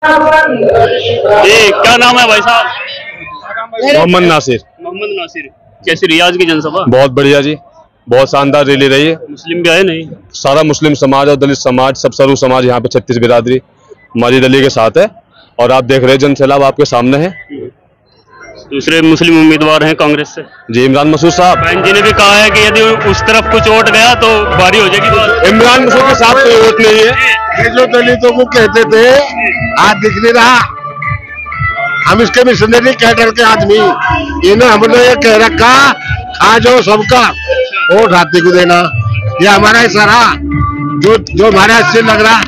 क्या नाम है भाई साहब? मोहम्मद नासिर। मोहम्मद नासिर। कैसी रही आज की जनसभा? बहुत बढ़िया जी, बहुत शानदार रैली रही है। मुस्लिम भी आए नहीं? सारा मुस्लिम समाज और दलित समाज, सब सर्व समाज यहाँ पे 36 बिरादरी माजिद अली के साथ है और आप देख रहे हैं जन सैलाब आपके सामने है। दूसरे मुस्लिम उम्मीदवार हैं कांग्रेस से जी, इमरान मसूद साहब। बहन जी ने भी कहा है कि यदि उस तरफ कुछ वोट गया तो भारी हो जाएगी बात। इमरान मसूद के साथ कोई वोट नहीं है। ये जो दलितों को कहते थे आज दिख नहीं रहा। हम इसके मिशनरी कैडर के आदमी, इन्हें हमने ये कह रखा आज हो सबका वोट हाथी को देना। ये हमारा हिस्सा रहा। जो हमारा हिस्से लग रहा,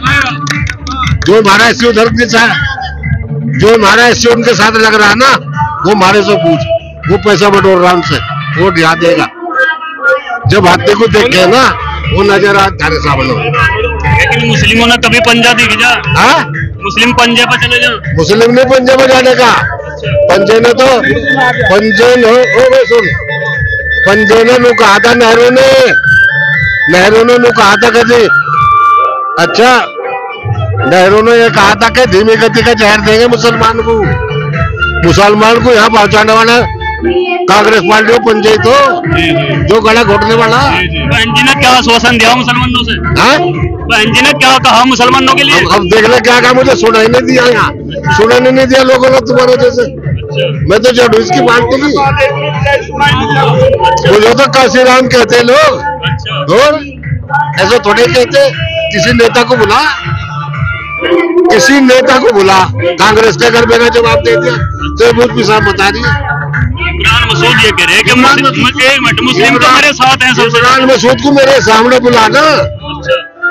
जो हमारा हिस्से उधर जो हमारा हिस्से उनके साथ लग रहा ना, वो हमारे से पूछ, वो पैसा बटोर रहा उनसे, वोट यहाँ देगा। जब हाथी को देखे ना वो नजर आ तारे सामने। लेकिन मुस्लिमों ने कभी पंजा दिख जा? हाँ, मुस्लिम पंजे पर चले जाओ। मुस्लिम ने पंजे में जाने का, पंजे ने तो पंजे सुन, पंजे ने नु कहा था, नेहरू ने नु कहा था कभी। अच्छा, नेहरू ने ये कहा था कि धीमी गति का जहर देंगे मुसलमान को यहाँ पहुंचाने वाला कांग्रेस पार्टी को पंजे तो जो गला घोटने वाला। बहन जी ने क्या आश्वासन दिया मुसलमानों से? हाँ, बहन जी ने क्या कहा मुसलमानों के लिए? अब देख ले क्या कहा, मुझे सुनाई नहीं दिया, यहाँ सुनाने नहीं दिया लोगों ने तुम्हारे जैसे। मैं तो जब इसकी बात की मुझे तो काशीराम कहते लोग, और ऐसा थोड़े कहते। किसी नेता को बुला, कांग्रेस के घर बेगा जवाब दे दिया तो बहुत पिसाब बता रही है। इमरान मसूद ये कह रहे हैं कि मुस्लिम तो मेरे साथ हैं। इमरान मसूद को मेरे सामने बुलाना,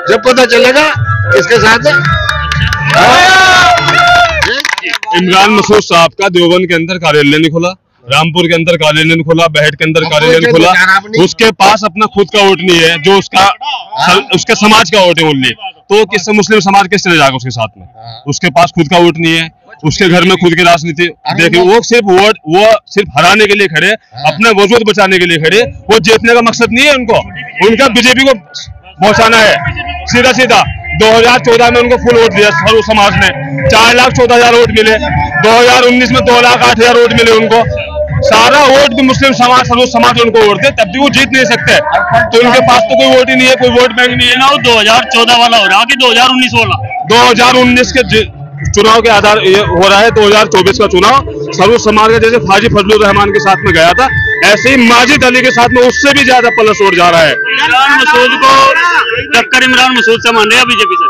जब पता चलेगा किसके साथ है। इमरान मसूद साहब का देवबंद के अंदर कार्यालय नहीं खुला, रामपुर के अंदर कार्यालय नहीं खुला, बहट के अंदर कार्यालय नहीं खुला। उसके पास अपना खुद का वोट नहीं है, जो उसके समाज का वोट है ओनली। तो किससे मुस्लिम समाज किस चले जाएगा उसके साथ में? उसके पास खुद का वोट नहीं है, उसके घर में खुद की राजनीति देखिए। वो सिर्फ हराने के लिए खड़े, अपने वजूद बचाने के लिए खड़े। वो जीतने का मकसद नहीं है उनका बीजेपी को पहुंचाना है। सीधा 2014 में उनको फुल वोट दिया सर्व समाज ने, 4,14,000 वोट मिले। 2019 में 2,08,000 वोट मिले उनको। सारा वोट भी मुस्लिम समाज, सर्व समाज उनको वोट दे, तब भी वो जीत नहीं सकते। तो उनके पास तो कोई वोट ही नहीं है, कोई वोट बैंक नहीं है ना। 2014 वाला हो रहा कि 2019 वाला? 2019 के चुनाव के आधार ये हो रहा है। 2024 का चुनाव सर्व समाज का जैसे हाजी फजलुर रहमान के साथ में गया था, ऐसे ही माजिद अली के साथ में उससे भी ज्यादा पलस उड़ जा रहा है। इमरान मसूद को टक्कर इमरान मसूद से मान रहे हैं बीजेपी से?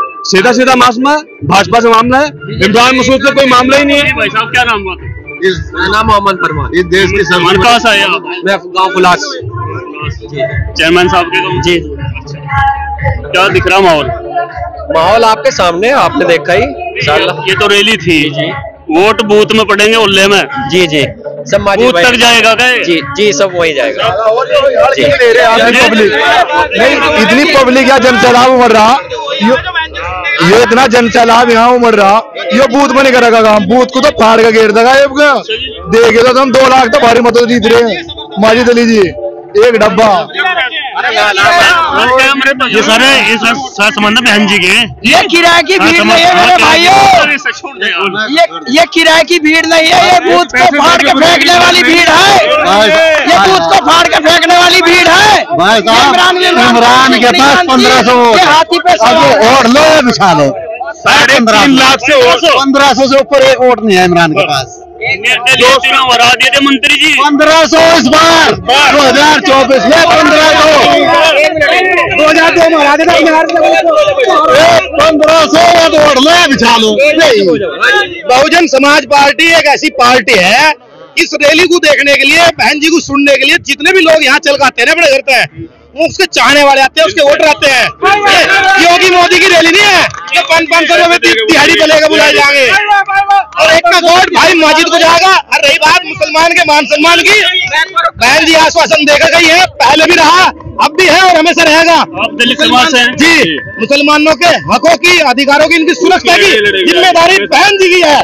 सीधा मामला भाजपा से मामला है, इमरान मसूद से कोई मामला ही नहीं है। भाई साहब क्या नाम हुआ? नाम मोहम्मद परमान। इस देश के सलमान कहाँ से आया? मैं गाँव कुलास चेयरमैन साहब के गाँव जी। क्या दिख रहा माहौल आपके सामने, आपने देखा ही। ये तो रैली थी जी, वोट बूथ में पड़ेंगे उल्ले में। जी सब बूथ तक जाएगा क्या? जी सब वही जाएगा। इतनी पब्लिक या जन सैलाब उमड़ रहा, ये इतना जन सैलाब यहाँ उमड़ रहा, ये बूथ में नहीं करेगा काम। बूथ को तो फाड़ का घेर देगा। देखे तो हम 2 लाख तो भारी मतों जीत रहे हैं। माजिद अली जी एक डब्बा। ये सारे संबंध बहन जी के, ये किराए की भीड़ नहीं है मेरे भाइयों, ये किराए की भीड़ नहीं है, ये बूथ को फाड़ के फेंकने वाली भीड़ है। ये बूथ को फाड़ के फेंकने वाली भीड़ है। इमरान के पास 1500 हाथी पे और लो बिछा लो। 3 लाख से 1500 से ऊपर एक वोट नहीं है इमरान के पास। हरा दिए थे मंत्री जी। 1500 इस बार 2024 में 2002 में हरा दिया। 1500 वोट लो बिछा लो। बहुजन समाज पार्टी एक ऐसी पार्टी है, इस रैली को देखने के लिए, बहन जी को सुनने के लिए जितने भी लोग यहाँ चल आते हैं अपने घर पे, वो उसके चाहने वाले आते हैं, उसके वोटर आते हैं। योगी मोदी की रैली नहीं है कि 500 में दिहाड़ी चलेगा बुलाए जाएंगे और एक का वोट भाई मस्जिद को जाएगा। और रही बात मुसलमान के मान सम्मान की, बहन जी आश्वासन देकर गई है, पहले भी रहा अब भी है और हमेशा रहेगा। आप दलित समाज से हैं? जी, मुसलमानों के हकों की, अधिकारों की, इनकी सुरक्षा की जिम्मेदारी बहन जी की है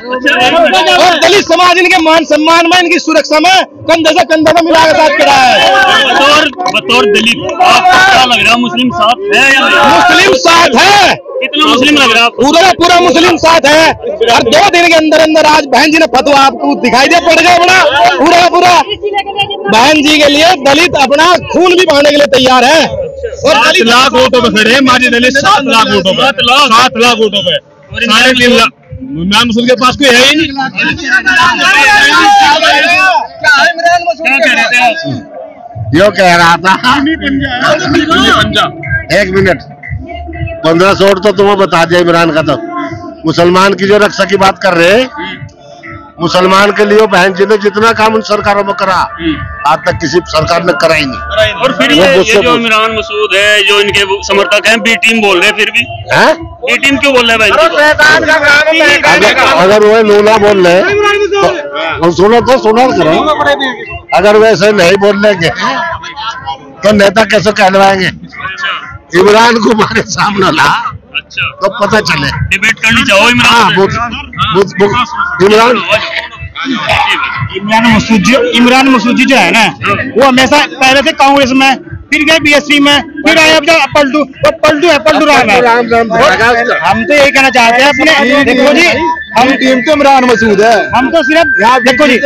और दलित समाज इनके मान सम्मान में, इनकी सुरक्षा में कंधे से कंधे मिला के साथ खड़ा है। बतौर दलित आपको क्या लग रहा है, मुस्लिम साथ है या नहीं? मुस्लिम साथ है। कितना मुस्लिम लग रहा है? पूरा मुस्लिम साथ है और 2 दिन के अंदर अंदर आज बहन जी ने फतवा आपको दिखाई दे पड़ गया बड़ा पूरा बहन जी के लिए दलित अपना खून भी बहाने के लिए तैयार है। और 7 लाख वोटों पे खड़े हैं माजी दलित, 7 लाख वोटों पे, 7 लाख वोटों पे, 3.5 लाख। इमरान मसूद के पास कोई है ही नहीं। क्या कह रहे थे आप? यो कह रहा था, एक मिनट, 1500 वोट तो तुम्हें बता दिया इमरान का। तो मुसलमान की जो रक्षा की बात कर रहे हैं, मुसलमान के लिए बहन जी ने जितना काम उन सरकारों में करा आज तक किसी सरकार ने करा ही नहीं। और फिर ये जो इमरान मसूद है, जो इनके समर्थक हैं, बी टीम बोल रहे हैं, फिर भी हैं? बी टीम क्यों बोल रहे हैं? अगर वो नूना बोल रहे तो सुनो करो, अगर वैसे नहीं बोल लेंगे तो नेता कैसे कहलवाएंगे? इमरान को हमारे सामने ला तो पता चले। डिबेट करनी चाहो इमरान मसूद जी जो है ना, वो हमेशा पहले से कांग्रेस में, फिर गए बीएसपी में, फिर आए अब पलटू रहा है। हम तो यही कहना चाहते हैं अपने, देखो जी, हम टीम तो इमरान मसूद है। हम तो सिर्फ देखो जी,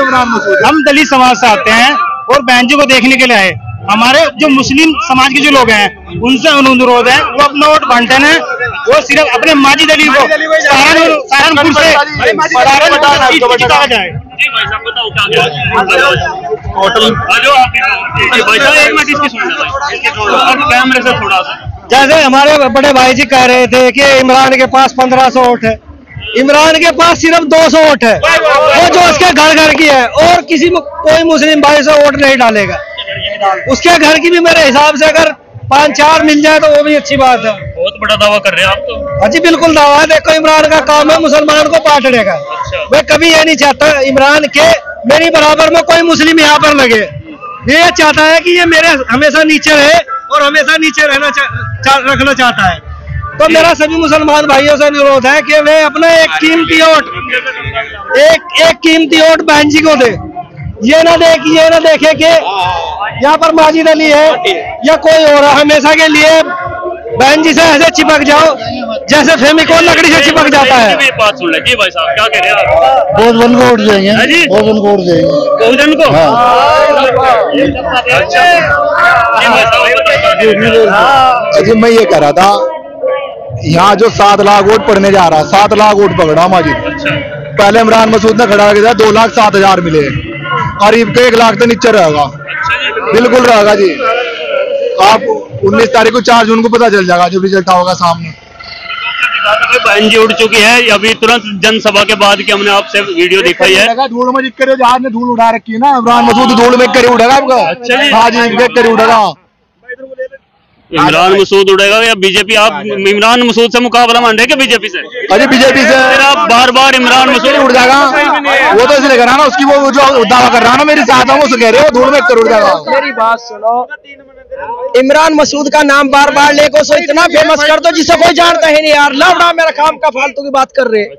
हम दलित समाज से आते हैं और बहन जी को देखने के लिए आए। हमारे जो मुस्लिम समाज के जो लोग हैं उनसे अनुरोध है, वो अपना वोट बांटन है, वो सिर्फ अपने माजी दलित को सहारनपुर से जिताया जाए। कैमरे से थोड़ा सा, जैसे हमारे बड़े भाई जी कह रहे थे कि इमरान के पास 1500 वोट है, इमरान के पास सिर्फ 200 वोट है, वो जो उसके घर की है, और किसी कोई मुस्लिम भाई से वोट नहीं डालेगा। उसके घर की भी मेरे हिसाब से अगर 5-4 मिल जाए तो वो भी अच्छी बात है। बहुत बड़ा दावा कर रहे हैं आप तो। हाँ जी, बिल्कुल दावा है। देखो, इमरान का काम है मुसलमान को बांटने का। मैं कभी ये नहीं चाहता इमरान के मेरी बराबर में कोई मुस्लिम यहाँ पर लगे। ये चाहता है कि ये मेरे हमेशा नीचे रहे और हमेशा नीचे रखना चाहता है। तो मेरा सभी मुसलमान भाइयों से अनुरोध है कि वे अपना एक कीमती वोट बहन जी को दे। ये ना देखे कि यहाँ पर माजिद अली है या कोई और, हमेशा के लिए बहन जी से ऐसे चिपक जाओ जैसे फेविकोल लकड़ी से चिपक जाता है। बात सुन लीजिए भाई साहब, क्या कह रहे हैं आप? बहुजन को वोट देंगे, बहुजन को। अजी मैं ये कह रहा था, यहाँ जो 7 लाख वोट पड़ने जा रहा है, 7 लाख वोट पकड़ा माजिद। पहले इमरान मसूद ने खड़ा किया 2,07,000 मिले, करीब के 1 लाख तो नीचे रहेगा, बिल्कुल रहेगा जी। आप 19 तारीख को 4 जून को पता चल जाएगा जब रिजल्ट होगा सामने। बहन जी उड़ चुकी है अभी तुरंत जनसभा के बाद की हमने आपसे वीडियो दिखाई है। धूल में जिक्र जहाज ने धूल उड़ा रखी है ना, इमरान मसूद धूल में कर उड़ेगा आपका। हाँ जी, कर उड़ेगा। इमरान मसूद उड़ेगा या बीजेपी? आप इमरान मसूद से मुकाबला मान रहे हैं बीजेपी से? अरे बीजेपी से आप बार इमरान मसूद उड़ जाएगा, वो तो इसलिए कर रहा ना, उसकी वो जो दावा कर रहा ना मेरे साथ है, वो कह रहे हो धूल में कर उड़ जाएगा। मेरी बात सुनो, इमरान मसूद का नाम बार बार लेको सो इतना फेमस कर दो जिसे कोई जानता ही नहीं यार। लवड़ा मेरा काम का फालतू की बात कर रहे हैं।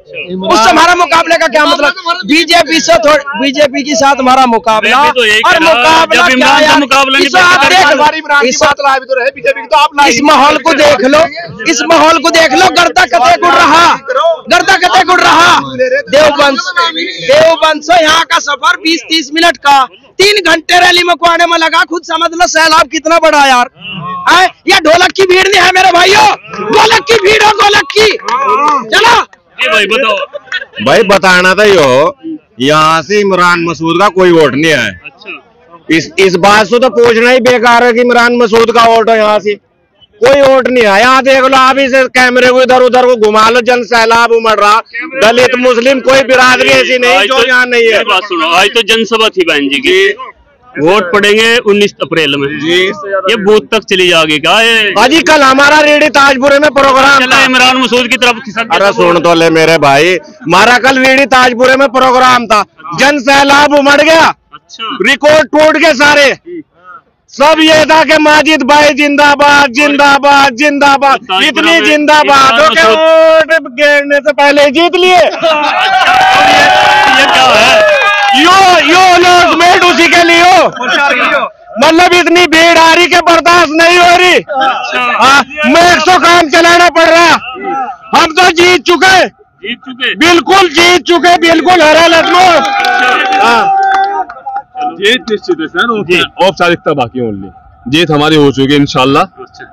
उससे हमारा मुकाबले का क्या मतलब? बीजेपी से बीजेपी के साथ हमारा मुकाबला, और मुकाबला इस माहौल को देख लो, इस माहौल को देख लो। गर्दा कते गुड़ रहा देवबंद से यहाँ का सफर 20-30 मिनट का, 3 घंटे रैली में कुआने में लगा। खुद समझ लो सैलाब कितना बड़ा यार। ये ढोलक की भीड़ नहीं है मेरे भाइयों, ढोलक की भीड़ है, ढोलक की। चलो भाई बताओ। भाई बताना था यहाँ से इमरान मसूद का कोई वोट नहीं है। इस बात से तो पूछना ही बेकार है कि इमरान मसूद का वोट है, यहाँ से कोई वोट नहीं है। यहाँ देख लो, आप इसे कैमरे को इधर उधर को घुमा लो, जन सैलाब उमड़ रहा। दलित मुस्लिम कोई बिरादरी ऐसी नहीं जो यहाँ नहीं है। बात सुनो, आज तो जनसभा थी बहन जी की, वोट पड़ेंगे 19 अप्रैल में जी। ये बूथ तक चली जाएगी क्या? अजी कल हमारा रेडी ताजपुरे में प्रोग्राम चला, इमरान मसूद की तरफ खिसक। अरे सुन तो ले मेरे भाई, हमारा कल रेडी ताजपुरे में प्रोग्राम था, जन सैलाब उमड़ गया, रिकॉर्ड टूट गए सब ये था कि माजिद भाई जिंदाबाद जिंदाबाद जिंदाबाद, इतनी जिंदाबाद हो कि वोट गिरने से पहले जीत लिए। ये क्या है? यो अनाउंसमेंट उसी के लिए हो, मतलब इतनी भीड़ आ रही के बर्दाश्त नहीं हो रही। हाँ, मैं 100 काम चलाना पड़ रहा। हम तो जीत चुके, बिल्कुल जीत चुके, बिल्कुल हरा लखनऊ। हाँ जीत निश्चित है सर, औपचारिकता बाकी है ओनली। जीत हमारी हो चुकी है इंशाल्लाह,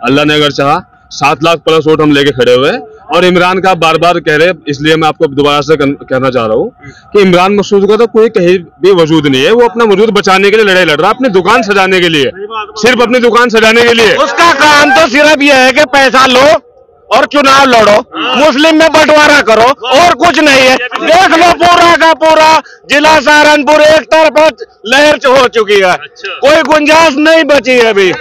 अल्लाह ने अगर चाहा। 7 लाख प्लस वोट हम लेके खड़े हुए हैं। और इमरान का बार बार कह रहे, इसलिए मैं आपको दोबारा से कहना चाह रहा हूँ कि इमरान मसूद का तो कोई कहीं भी वजूद नहीं है। वो अपना वजूद बचाने के लिए लड़ाई लड़ रहा है, अपनी दुकान सजाने के लिए, सिर्फ अपनी दुकान सजाने के लिए। उसका काम तो सिर्फ यह है कि पैसा लो और चुनाव लड़ो, मुस्लिम में बंटवारा करो, और कुछ नहीं है। देख लो पूरा का पूरा जिला सहारनपुर एक तरफा लहर हो चुकी है, कोई गुंजाइश नहीं बची है अभी।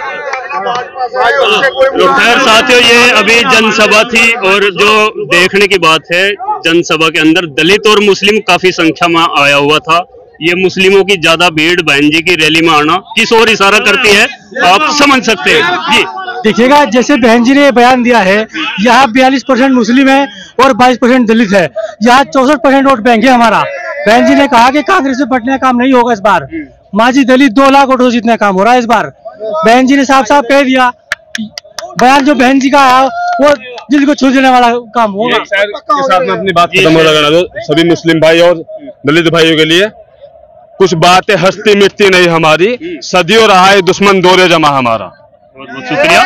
तो खैर साथियों, ये अभी जनसभा थी, और जो देखने की बात है, जनसभा के अंदर दलित और मुस्लिम काफी संख्या में आया हुआ था। ये मुस्लिमों की ज्यादा भीड़ बहन जी की रैली में आना किस ओर इशारा करती है, आप समझ सकते हैं जी। देखिएगा, जैसे बहन जी ने बयान दिया है, यहाँ 42% मुस्लिम है और 22% दलित है, यहाँ 64% वोट बैंक है हमारा। बहन जी ने कहा कि कांग्रेस से पटने का काम नहीं होगा इस बार, माजी दलित 2 लाख वोटों से जितना काम हो रहा है इस बार। बहन जी ने साफ साफ कह दिया, बयान जो बहन जी का आया वो दिल को छू देने वाला काम होगा। के साथ में अपनी बात खत्म हो लगाना दो सभी मुस्लिम भाई और दलित भाइयों के लिए। कुछ बातें हस्ती मिटती नहीं हमारी, सदियों रहा है दुश्मन दौरे जमा हमारा। बहुत बहुत शुक्रिया।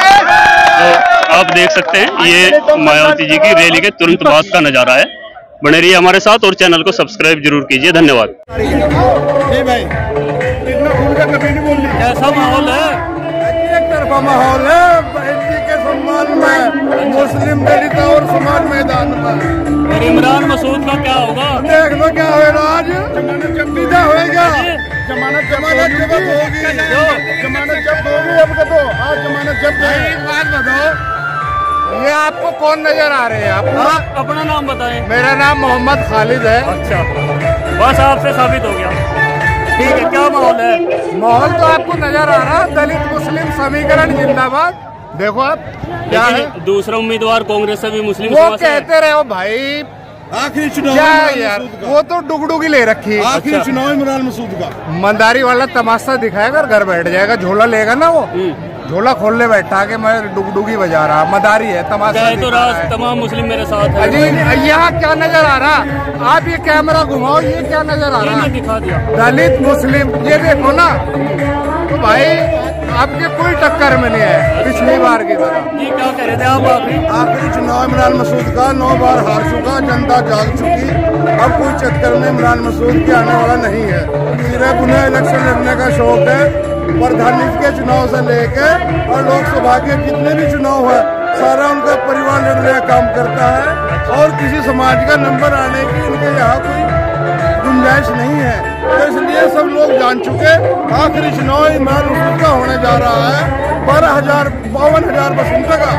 तो आप देख सकते हैं, ये मायावती जी की रैली के तुरंत बाद का नजारा है। बने रहिए हमारे साथ और चैनल को सब्सक्राइब जरूर कीजिए। धन्यवाद। कैसा माहौल है? एक तरफा माहौल है, बहन जी के सम्मान में मुस्लिम दलित और समाज मैदान में। और इमरान मसूद का क्या होगा? देख लो क्या होगा आज, जमानत जब्त होगा, जमानत जब्त होगी, जमानत जब्त होगी। अब तो आज जमानत जब्त है। एक बात बताओ, ये आपको कौन नजर आ रहे हैं? आप अपना नाम बताएं। मेरा नाम मोहम्मद खालिद है। अच्छा, बस आपसे साबित हो गया। ठीक है, क्या माहौल है? माहौल तो आपको नजर आ रहा है, दलित मुस्लिम समीकरण जिंदाबाद। देखो आप क्या है, दूसरा उम्मीदवार कांग्रेस से भी मुस्लिम वो कहते रहे हो भाई, आखिरी चुनाव क्या यार, वो तो डुगडुगी ले रखी है। आखिरी चुनाव इमरान मसूद का मंदारी वाला तमाशा दिखाएगा, घर बैठ जाएगा, झोला लेगा ना वो, झोला खोलने बैठा के मैं डुगडुगी बजा रहा, मदारी है, तमाशा तो तमाम मुस्लिम मेरे साथ है। अजी यहाँ क्या नजर आ रहा? आप ये कैमरा घुमाओ, ये क्या नजर आ रहा? दिखा दिया, दलित मुस्लिम, ये देखो ना। तो भाई आपके कोई टक्कर में नहीं है पिछली बार की तरह। ये क्या कह रहे थे आप? आखिरी चुनाव इमरान मसूद का 9 बार हार चुका, जनता जाग चुकी। अब कोई चक्कर में इमरान मसूद के आने वाला नहीं है। सिर्फ उन्हें इलेक्शन लड़ने का शौक है। प्रधानमंत्री के चुनाव से लेके और लोकसभा के जितने भी चुनाव है, सारा उनका परिवार लड़ने का काम करता है, और किसी समाज का नंबर आने की उनके यहाँ कोई गुंजाइश नहीं है। तो इसलिए सब लोग जान चुके, आखिरी चुनाव इमरान मसूद का होने जा रहा है। 52,000 बस उनका।